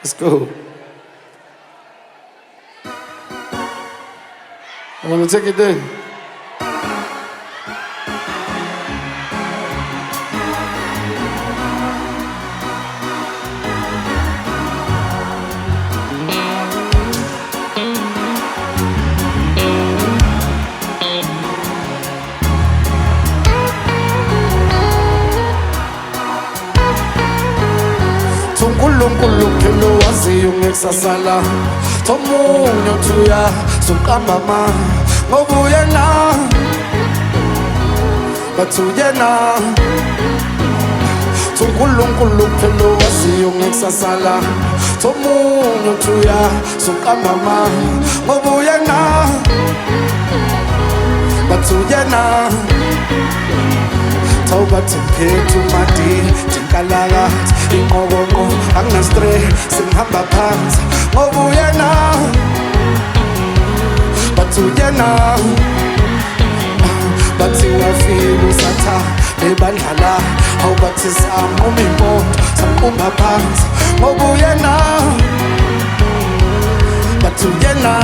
Let's go. I want to take it there. Unkulunkulu phela waziyo ngekusasala Thomunye uthuya suqamba ma ngoba uyena bathi uyena Unkulunkulu phela waziyo ngekusasala Thomunye uthuya suqamba ma ngoba uyena bathi uyena Tawubathi mphethu madi tinkalakathi inqokonqo angina-stress ngihamba phansi ngoba uyena bathi uyena bathi wafika usatha nebandla la awubathi samquma imoto samqumba phansi ngoba uyena bathi uyena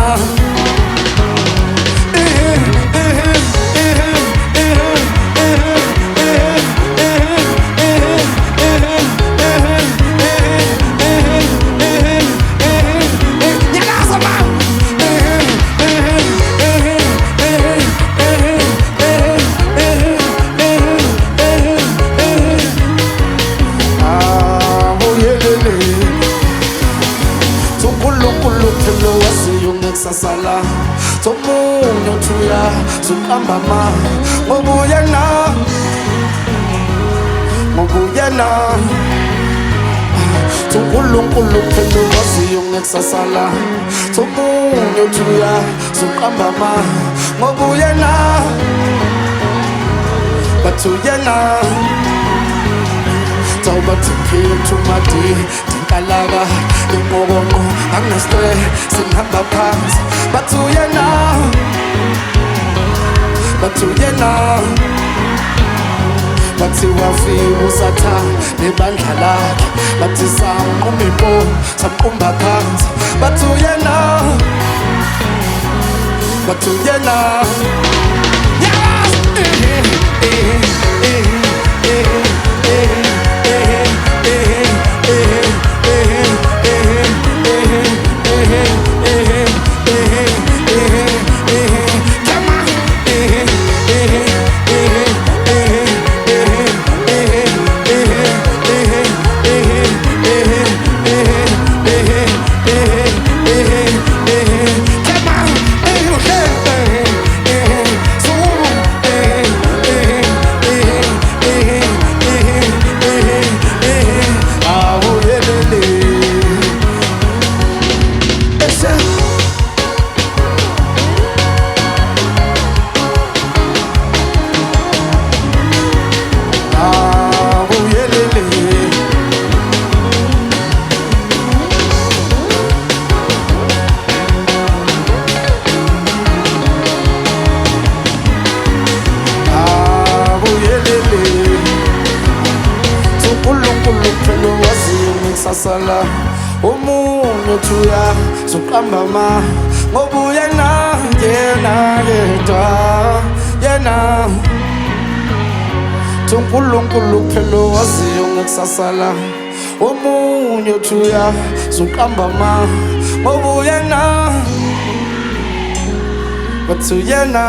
Sasala, Thomunye uthuya suqamba ma ngoba uyena Unkulunkulu phela waziyo ngekusasala Thomunye uthuya suqamba ma ngoba uyena bathi uyena Tawubathi mphethu madi tinkalakathi inqokonqo angina-stress ngihamba phansi bathi uyena bathi wafika usatha nebandla lakhe bathi samquma impondo samqumba phansi bathi uyena Sasala omunye uthuya suqamba ma ngoba uyena yedwa yena Unkulunkulu phela waziyo ngekusasala omunye uthuya suqamba ma ngoba uyena bathi uyena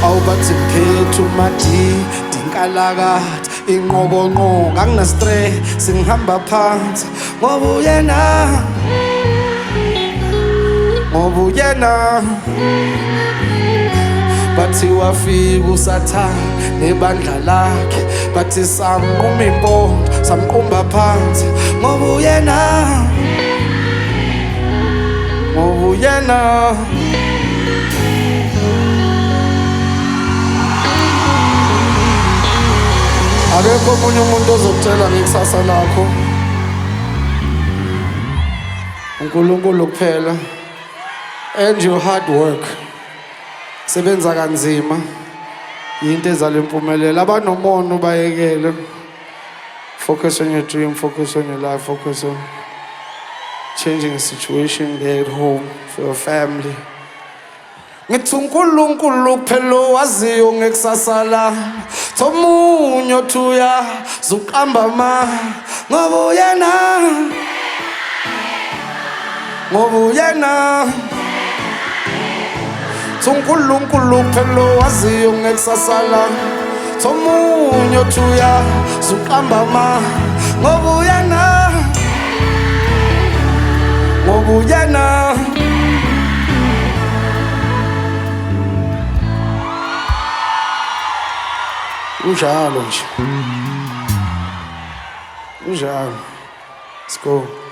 awubathi mphethu madi tinkalakathi inqokonqo angina-stress ngihamba phansi ngoba uyena bathi wafika usatha nebandla lakhe bathi samquma impondo samqumba phansi ngoba uyena Akekho omunye umuntu ozokutshela ngekusasa lakho uNkulunkulu kuphela and your hard work sebenza kanzima into ezale impumelelo abanomono bayekele Focus on your dream, focus on your life, focus on changing the situation there at home for your family. Ngithi uNkulunkulu kuphela waziyo ngekusasa la Thomunye othuya zuqamba ma ngoba uyena uNkulunkulu kuphela waziyo ngekusasa la Thomunye othuya zuqamba ma ngoba uyena Unjalo nje. Unjalo. Let's go.